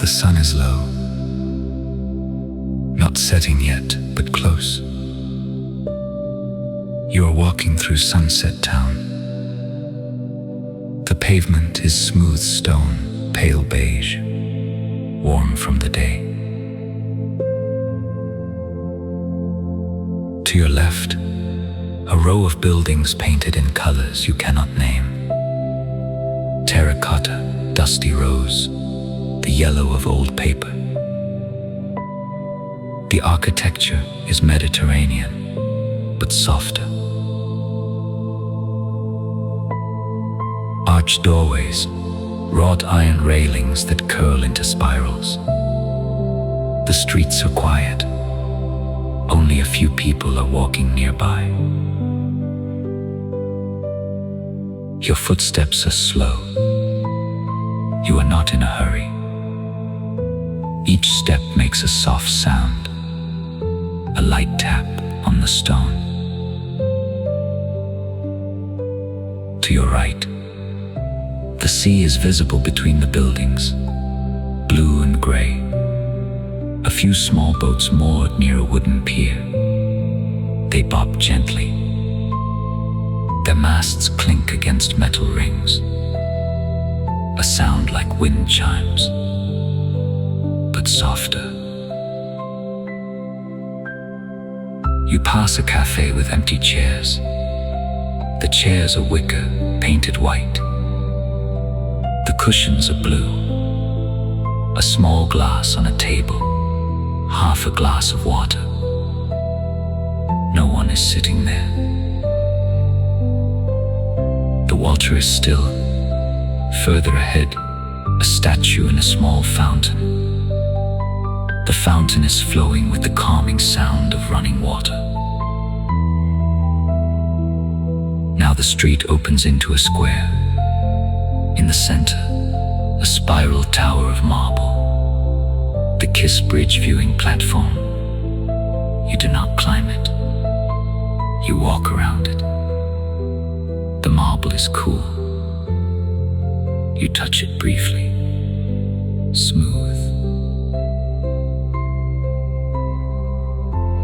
The sun is low, not setting yet, but close. You are walking through Sunset Town. The pavement is smooth stone, pale beige, warm from the day. To your left, a row of buildings painted in colors you cannot name. Terracotta, dusty rose, the yellow of old paper. The architecture is Mediterranean, but softer. Arched doorways, wrought iron railings that curl into spirals. The streets are quiet. Only a few people are walking nearby. Your footsteps are slow. You are not in a hurry. Each step makes a soft sound, a light tap on the stone. To your right, the sea is visible between the buildings, blue and gray. A few small boats moored near a wooden pier. They bob gently. Their masts clink against metal rings, a sound like wind chimes, but softer. You pass a cafe with empty chairs. The chairs are wicker, painted white. The cushions are blue. A small glass on a table, half a glass of water. No one is sitting there. The water is still. Further ahead, a statue in a small fountain. The fountain is flowing with the calming sound of running water. Now the street opens into a square. In the center, a spiral tower of marble. The Kiss Bridge viewing platform. You do not climb it. You walk around it. The marble is cool. You touch it briefly. Smooth.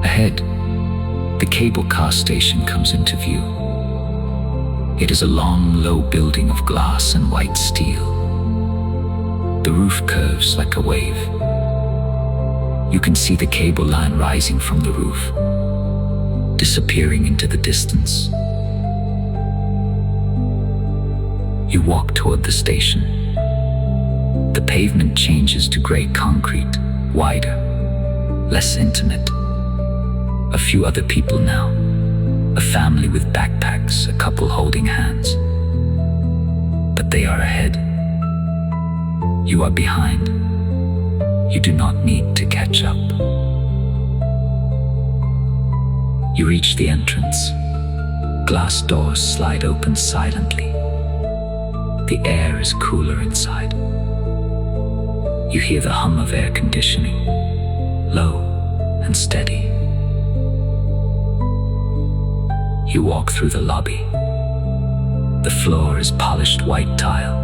Ahead, the cable car station comes into view. It is a long, low building of glass and white steel. The roof curves like a wave. You can see the cable line rising from the roof, disappearing into the distance. You walk toward the station. The pavement changes to gray concrete, wider, less intimate. A few other people now, a family with backpacks, a couple holding hands. But they are ahead. You are behind. You do not need to catch up. You reach the entrance. Glass doors slide open silently. The air is cooler inside. You hear the hum of air conditioning, low and steady. You walk through the lobby. The floor is polished white tile.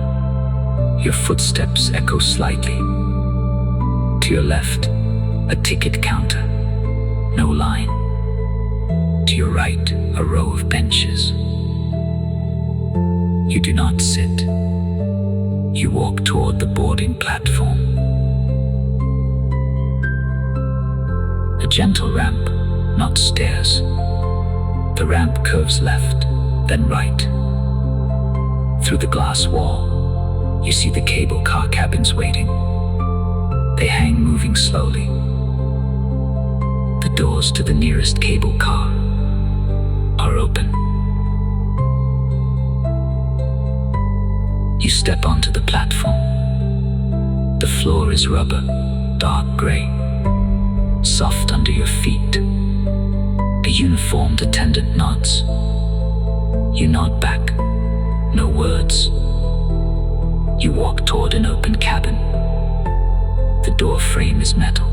Your footsteps echo slightly. To your left, a ticket counter. No line. To your right, a row of benches. You do not sit. You walk toward the boarding platform. A gentle ramp, not stairs. The ramp curves left, then right. Through the glass wall, you see the cable car cabins waiting. They hang moving slowly. The doors to the nearest cable car are open. You step onto the platform. The floor is rubber, dark gray, soft under your feet. A uniformed attendant nods. You nod back. No words. You walk toward an open cabin. The door frame is metal.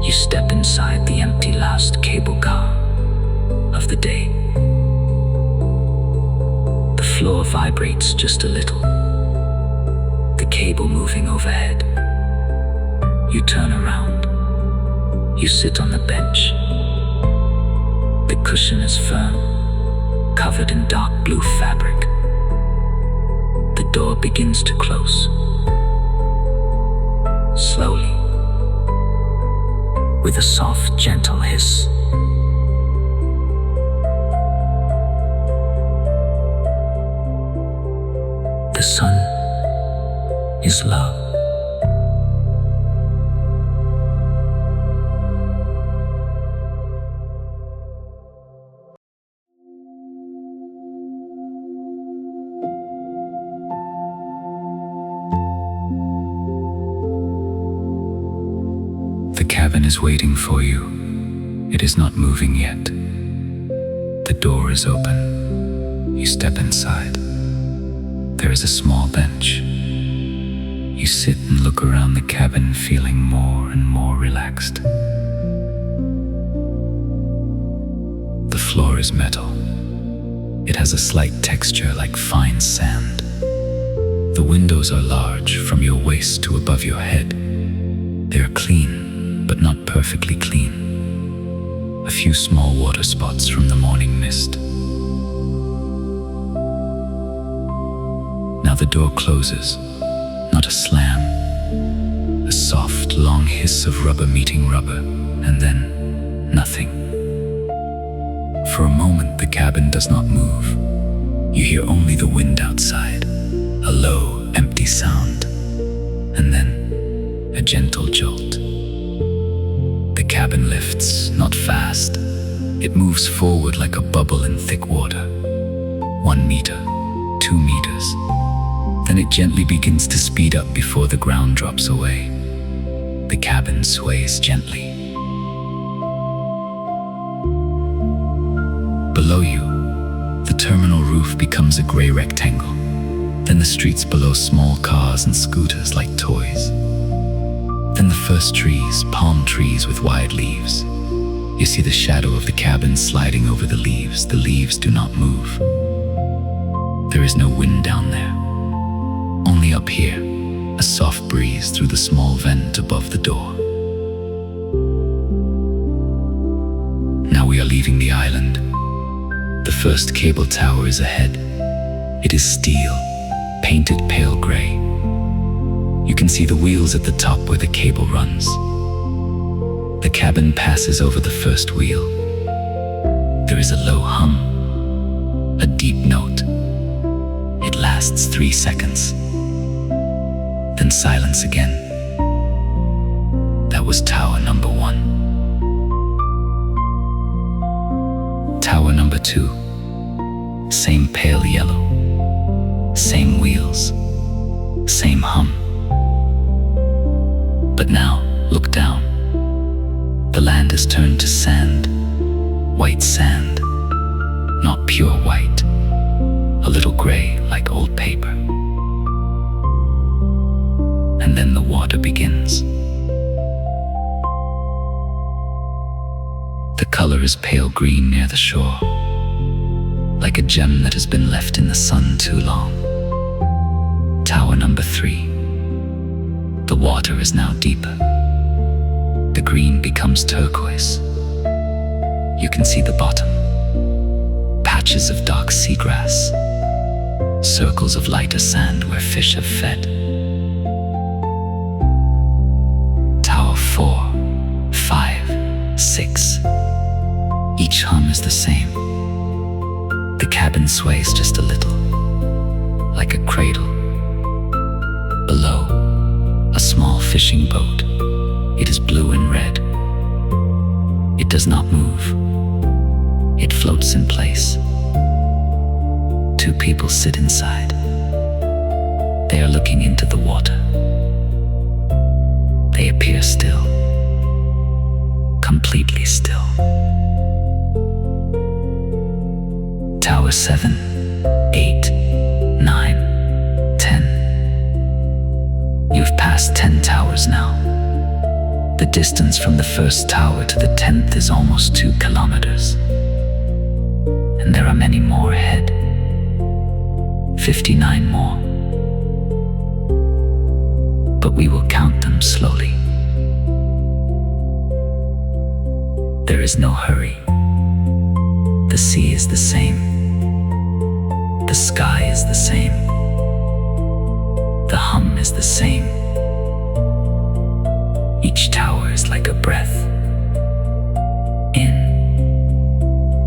You step inside the empty last cable car of the day. The floor vibrates just a little. The cable moving overhead. You turn around. You sit on the bench. The cushion is firm, covered in dark blue fabric. The door begins to close. Slowly, with a soft, gentle hiss. The sun is low. The cabin is waiting for you. It is not moving yet. The door is open. You step inside. There is a small bench. You sit and look around the cabin, feeling more and more relaxed. The floor is metal. It has a slight texture like fine sand. The windows are large, from your waist to above your head. They are clean, but not perfectly clean. A few small water spots from the morning mist. Now the door closes, not a slam. A soft, long hiss of rubber meeting rubber, and then nothing. For a moment the cabin does not move. You hear only the wind outside, a low, empty sound, and then a gentle jolt. The cabin lifts, not fast. It moves forward like a bubble in thick water. 1 meter, 2 meters. Then it gently begins to speed up before the ground drops away. The cabin sways gently. Below you, the terminal roof becomes a gray rectangle. Then the streets below, small cars and scooters like toys. Then the first trees, palm trees with wide leaves. You see the shadow of the cabin sliding over the leaves. The leaves do not move. There is no wind down there. Only up here, a soft breeze through the small vent above the door. Now we are leaving the island. The first cable tower is ahead. It is steel, painted pale gray. You can see the wheels at the top where the cable runs. The cabin passes over the first wheel. There is a low hum, a deep note. It lasts 3 seconds. Then silence again. That was tower number 1. Tower number 2. Same pale yellow. Same wheels. Same hum. But now, look down. The land has turned to sand. White sand. Not pure white. A little gray like old paper. And then the water begins. The color is pale green near the shore, like a gem that has been left in the sun too long. Tower number 3. The water is now deeper. The green becomes turquoise. You can see the bottom. Patches of dark seagrass. Circles of lighter sand where fish have fed. Tower 4, 5, 6. Each hum is the same. The cabin sways just a little, like a cradle. Below, a small fishing boat. It is blue and red. It does not move. It floats in place. 2 people sit inside. They are looking into the water. They appear still, completely still. Tower 7, 8, 9, 10. You've passed 10 towers now. The distance from the first tower to the 10th is almost 2 kilometers. And there are many more ahead. 59 more. We will count them slowly. There is no hurry. The sea is the same. The sky is the same. The hum is the same. Each tower is like a breath, in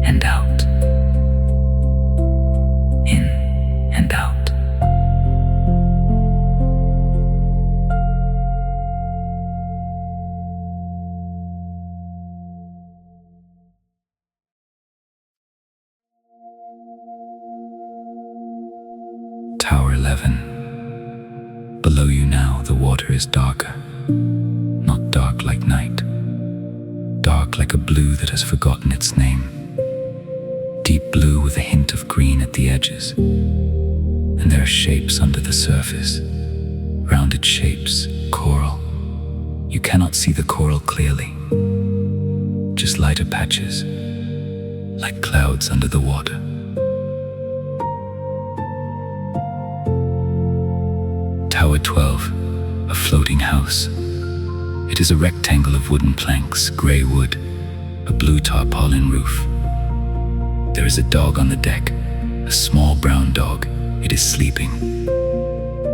and out, in and out. Tower 11. Below you now, the water is darker. Not dark like night. Dark like a blue that has forgotten its name. Deep blue with a hint of green at the edges. And there are shapes under the surface. Rounded shapes, coral. You cannot see the coral clearly. Just lighter patches, like clouds under the water. Tower 12, a floating house. It is a rectangle of wooden planks, grey wood, a blue tarpaulin roof. There is a dog on the deck, a small brown dog. It is sleeping.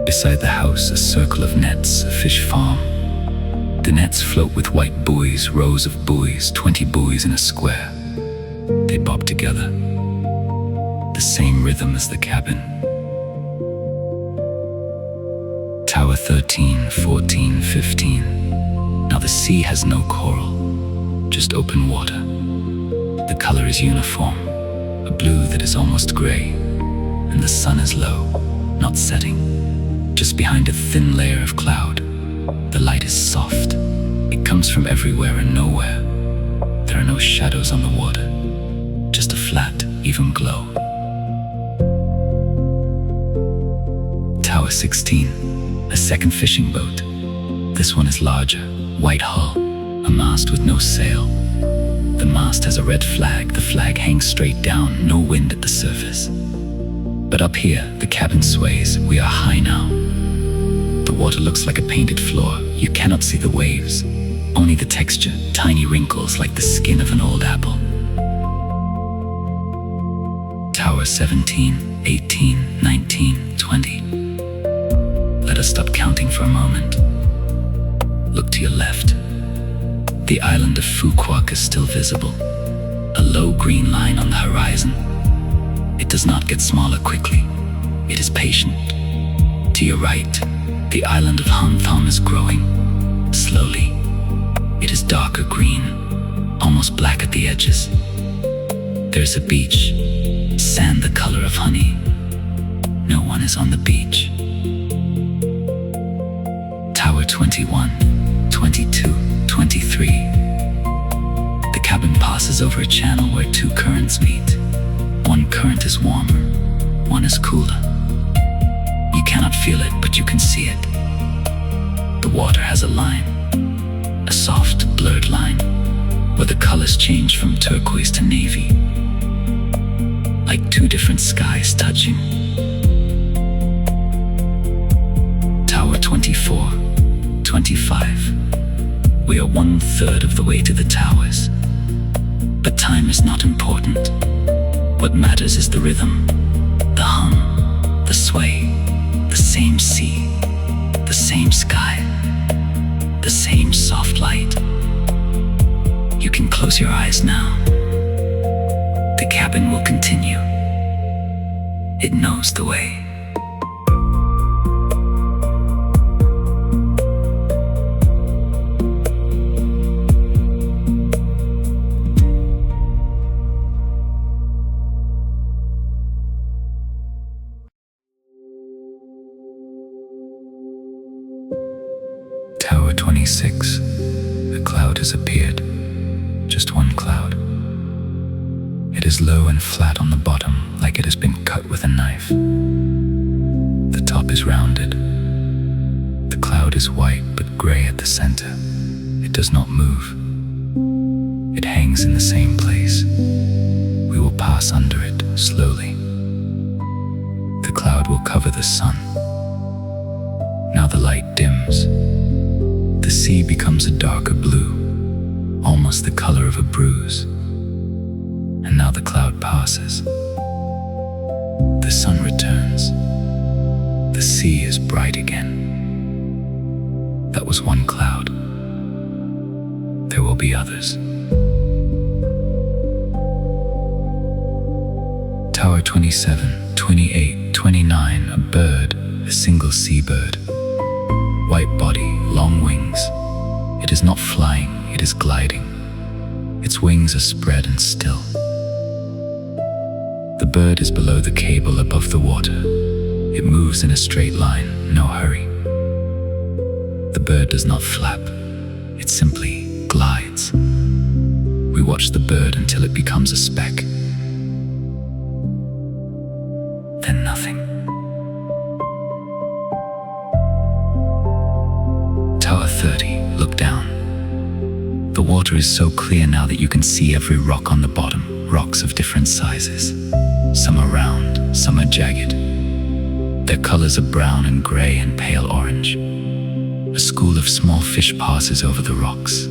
Beside the house, a circle of nets, a fish farm. The nets float with white buoys, rows of buoys, 20 buoys in a square. They bob together. The same rhythm as the cabin. Tower 13, 14, 15. Now the sea has no coral, just open water. The color is uniform, a blue that is almost gray, and the sun is low, not setting, just behind a thin layer of cloud. The light is soft. It comes from everywhere and nowhere. There are no shadows on the water, just a flat, even glow. Tower 16, a second fishing boat. This one is larger, white hull, a mast with no sail. The mast has a red flag. The flag hangs straight down, no wind at the surface. But up here, the cabin sways. We are high now. The water looks like a painted floor. You cannot see the waves, only the texture, tiny wrinkles like the skin of an old apple. Tower 17, 18, 19, 20. Let us stop counting for a moment. Look to your left. The island of Phu Quoc is still visible, a low green line on the horizon. It does not get smaller quickly. It is patient. To your right, the island of Hon Thom is growing, slowly. It is darker green, almost black at the edges. There's a beach, sand the color of honey. No one is on the beach. Tower 21, 22, 23. The cabin passes over a channel where two currents meet. One current is warmer, one is cooler. You cannot feel it, but you can see it. The water has a line, a soft, blurred line, where the colors change from turquoise to navy, like two different skies touching. Tower 24, 25. We are 1/3 of the way to the towers. But time is not important. What matters is the rhythm, the hum, the sway, the same sea, the same sky, the same soft light. You can close your eyes now. The cabin will continue. It knows the way. Tower 26. A cloud has appeared. Just one cloud. It is low and flat on the bottom, like it has been cut with a knife. The top is rounded. The cloud is white but gray at the center. It does not move. It hangs in the same place. We will pass under it slowly. The cloud will cover the sun. Now the light dims. The sea becomes a darker blue, almost the color of a bruise. And now the cloud passes. The sun returns. The sea is bright again. That was one cloud. There will be others. Tower 27, 28, 29, a bird, a single seabird. White body, long wings. It is not flying, it is gliding. Its wings are spread and still. The bird is below the cable above the water. It moves in a straight line, no hurry. The bird does not flap, it simply glides. We watch the bird until it becomes a speck. Then nothing. Tower 30, look down. The water is so clear now that you can see every rock on the bottom, rocks of different sizes. Some are round, some are jagged. Their colors are brown and gray and pale orange. A school of small fish passes over the rocks.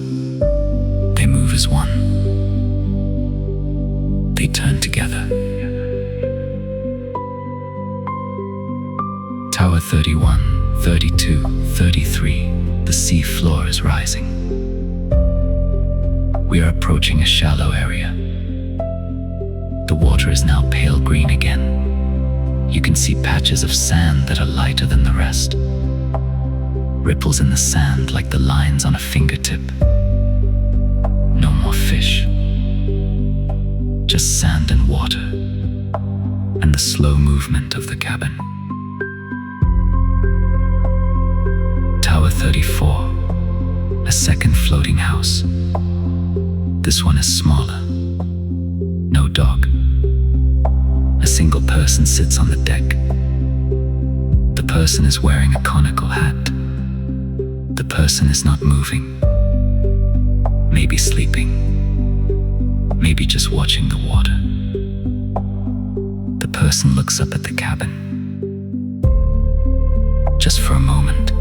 They move as one. They turn together. Tower 31, 32, 33. The sea floor is rising. We are approaching a shallow area. The water is now pale green again. You can see patches of sand that are lighter than the rest. Ripples in the sand like the lines on a fingertip. No more fish. Just sand and water, and the slow movement of the cabin. Tower 34, a second floating house. This one is smaller. No dog. A single person sits on the deck. The person is wearing a conical hat. The person is not moving. Maybe sleeping. Maybe just watching the water. The person looks up at the cabin. Just for a moment.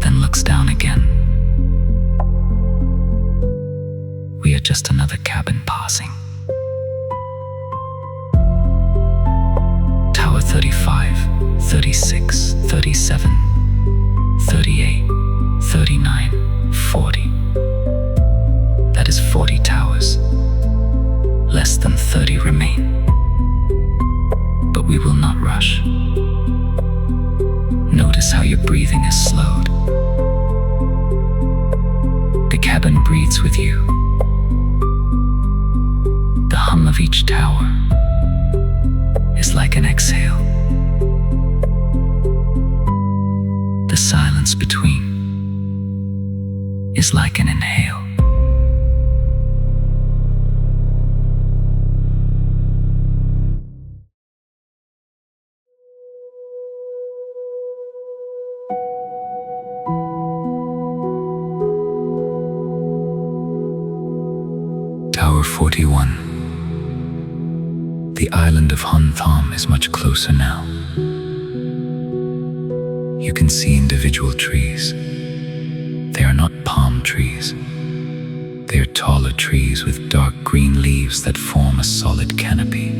Then looks down again. We are just another cabin passing. Tower 35, 36, 37, 38, 39, 40. That is 40 towers. Less than 30 remain. But we will not rush. Notice how your breathing is slowed. The cabin breathes with you. The hum of each tower is like an exhale. The silence between is like an inhale. Tower 41. The island of Hon Thom is much closer now. You can see individual trees. They are not palm trees. They are taller trees with dark green leaves that form a solid canopy.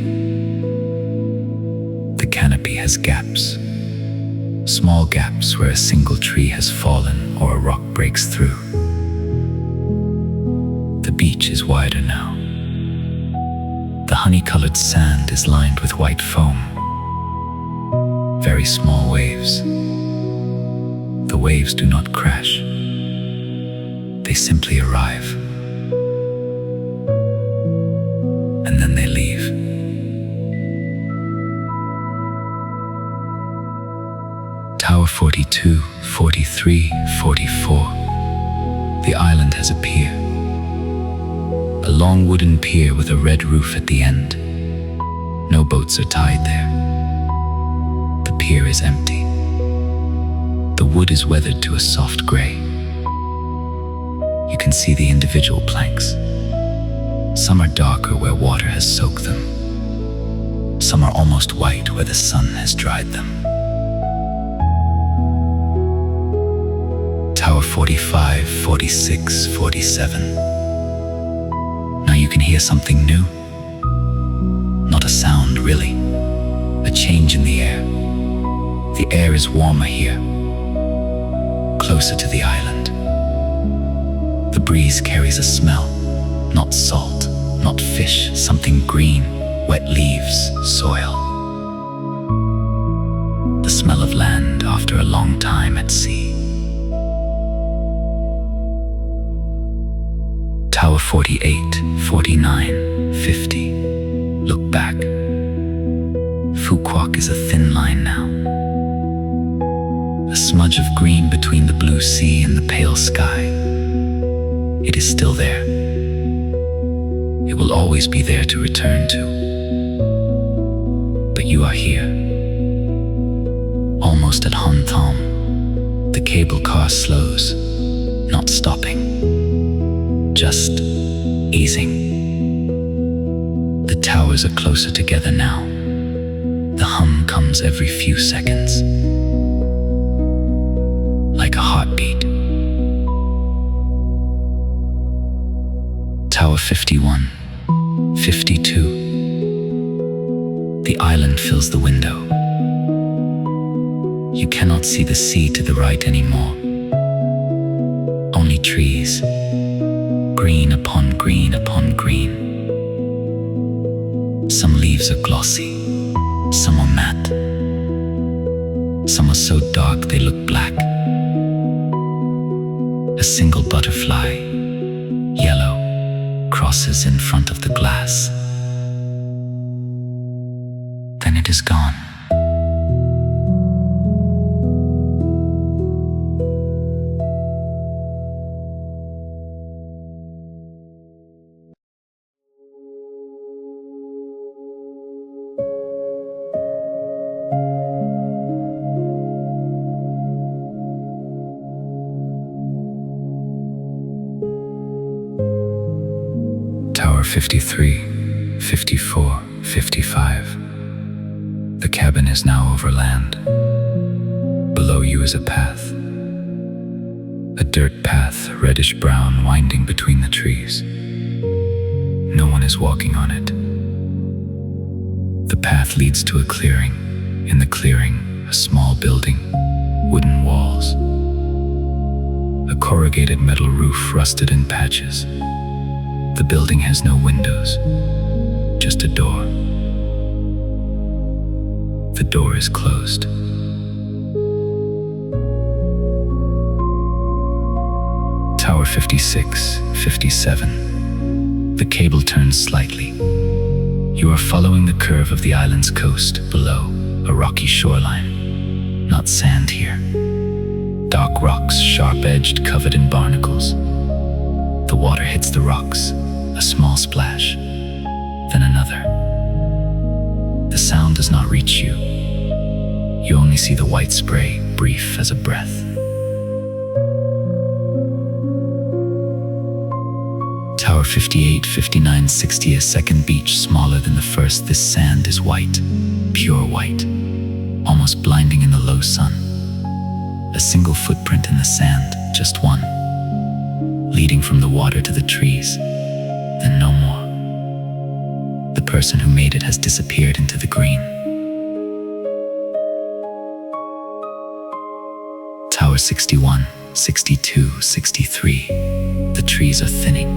The canopy has gaps. Small gaps where a single tree has fallen or a rock breaks through. The beach is wider now. The honey-colored sand is lined with white foam. Very small waves. The waves do not crash. They simply arrive. And then they leave. Tower 42, 43, 44. The island has a pier. A long wooden pier with a red roof at the end. No boats are tied there. The pier is empty. The wood is weathered to a soft gray. You can see the individual planks. Some are darker where water has soaked them. Some are almost white where the sun has dried them. Tower 45, 46, 47. Now you can hear something new. Not a sound, really. A change in the air. The air is warmer here, closer to the island. The breeze carries a smell, not salt, not fish, something green, wet leaves, soil. The smell of land after a long time at sea. Tower 48, 49, 50. Look back. Phu Quoc is a thin line now. A smudge of green between the blue sea and the pale sky. It is still there. It will always be there to return to. But you are here. Almost at Hon Thom. The cable car slows, not stopping, just easing. The towers are closer together now. The hum comes every few seconds, like a heartbeat. Tower 51, 52. The island fills the window. You cannot see the sea to the right anymore. Only trees, green upon green upon green. Some leaves are glossy, some are matte. Some are so dark they look black. A single butterfly, yellow, crosses in front of the glass. Then it is gone. Tower 53, 54, 55. The cabin is now over land. Below you is a path. A dirt path, reddish-brown, winding between the trees. No one is walking on it. The path leads to a clearing. In the clearing, a small building, wooden walls. A corrugated metal roof rusted in patches. The building has no windows, just a door. The door is closed. Tower 56, 57. The cable turns slightly. You are following the curve of the island's coast. Below, a rocky shoreline. Not sand here. Dark rocks, sharp-edged, covered in barnacles. The water hits the rocks. A small splash, then another. The sound does not reach you. You only see the white spray, brief as a breath. Tower 58, 59, 60, a second beach smaller than the first. This sand is white, pure white, almost blinding in the low sun. A single footprint in the sand, just one, leading from the water to the trees. Then no more. The person who made it has disappeared into the green. Tower 61, 62, 63. The trees are thinning.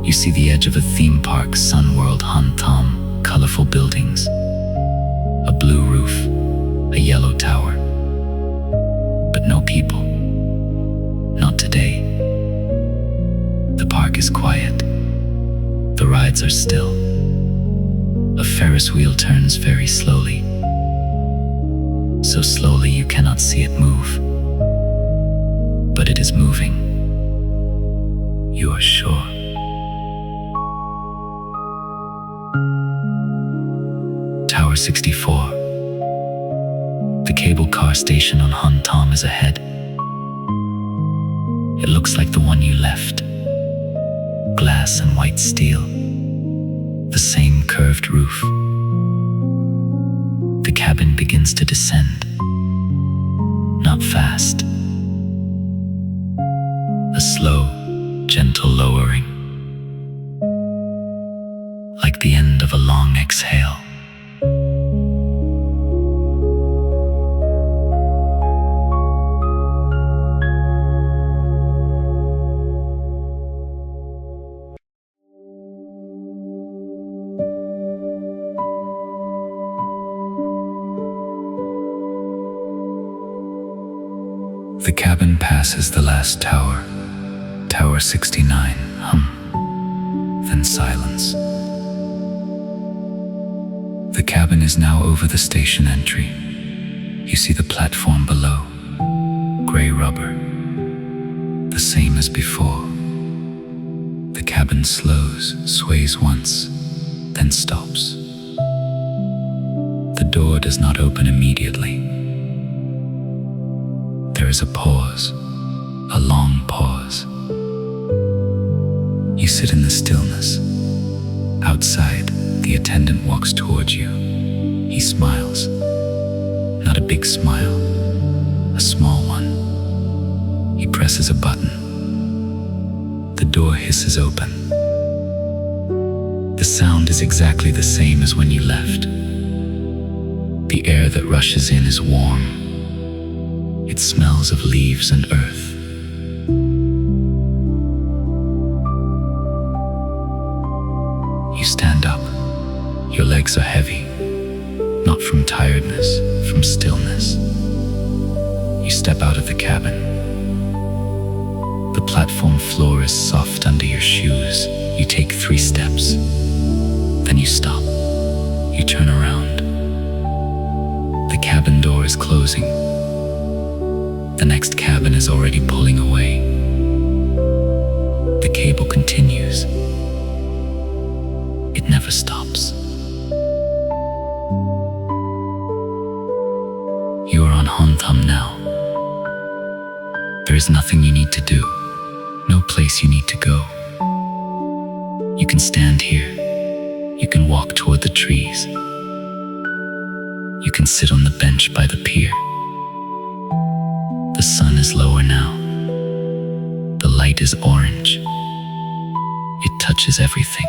You see the edge of a theme park, Sun World Hon Thom, colorful buildings. A blue roof, a yellow tower. But no people. Not today. The park is quiet. The rides are still. A Ferris wheel turns very slowly. So slowly you cannot see it move. But it is moving. You are sure. Tower 64. The cable car station on Hon Thom is ahead. It looks like the one you left. Glass and white steel. The same curved roof. The cabin begins to descend. Not fast, a slow, gentle lowering, like the end of a long exhale. The cabin passes the last tower, Tower 69, then silence. The cabin is now over the station entry. You see the platform below, gray rubber, the same as before. The cabin slows, sways once, then stops. The door does not open immediately. There is a pause, a long pause. You sit in the stillness. Outside, the attendant walks towards you. He smiles. Not a big smile, a small one. He presses a button. The door hisses open. The sound is exactly the same as when you left. The air that rushes in is warm. It smells of leaves and earth. You stand up. Your legs are heavy, not from tiredness, from stillness. You step out of the cabin. The platform floor is soft under your shoes. You take 3 steps. Then you stop. You turn around. The cabin door is closing. The next cabin is already pulling away. The cable continues. It never stops. You are on Hon Thom now. There is nothing you need to do, no place you need to go. You can stand here. You can walk toward the trees. You can sit on the bench by the pier. The sun is lower now. The light is orange. It touches everything.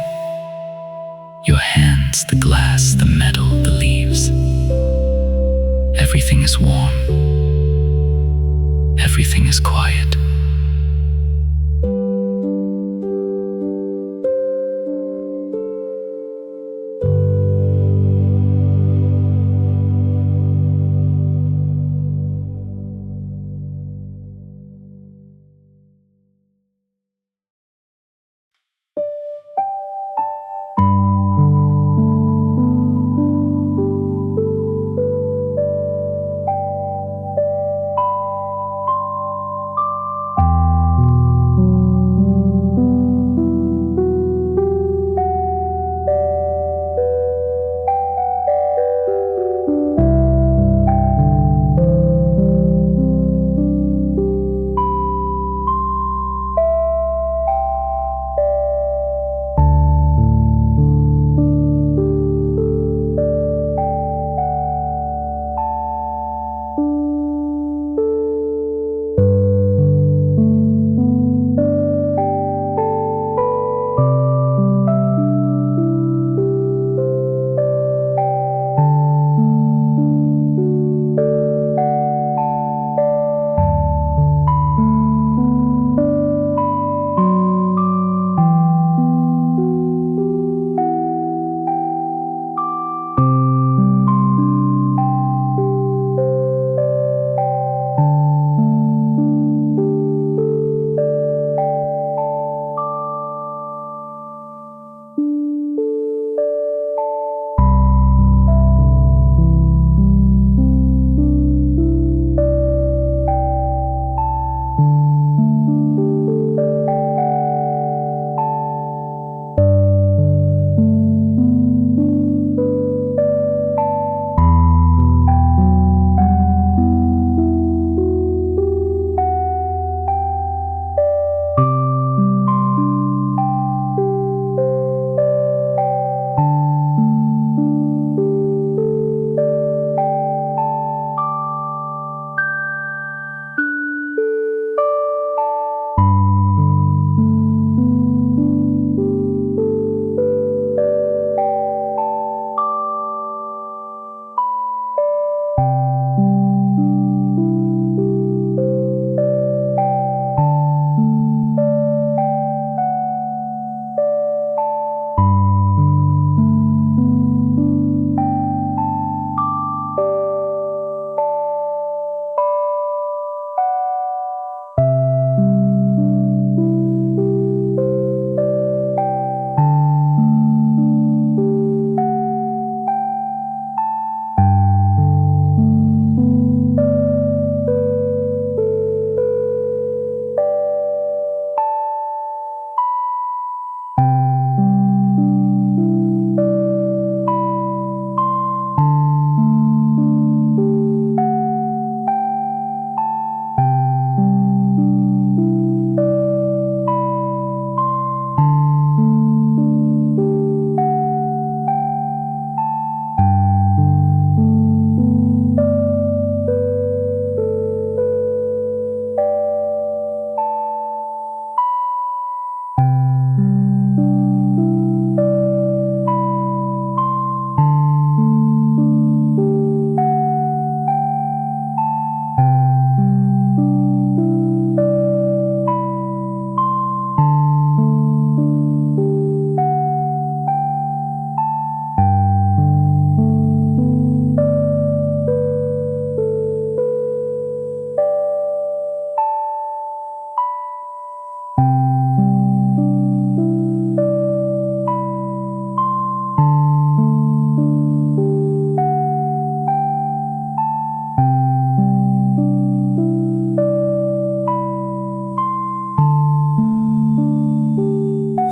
Your hands, the glass, the metal, the leaves. Everything is warm. Everything is quiet.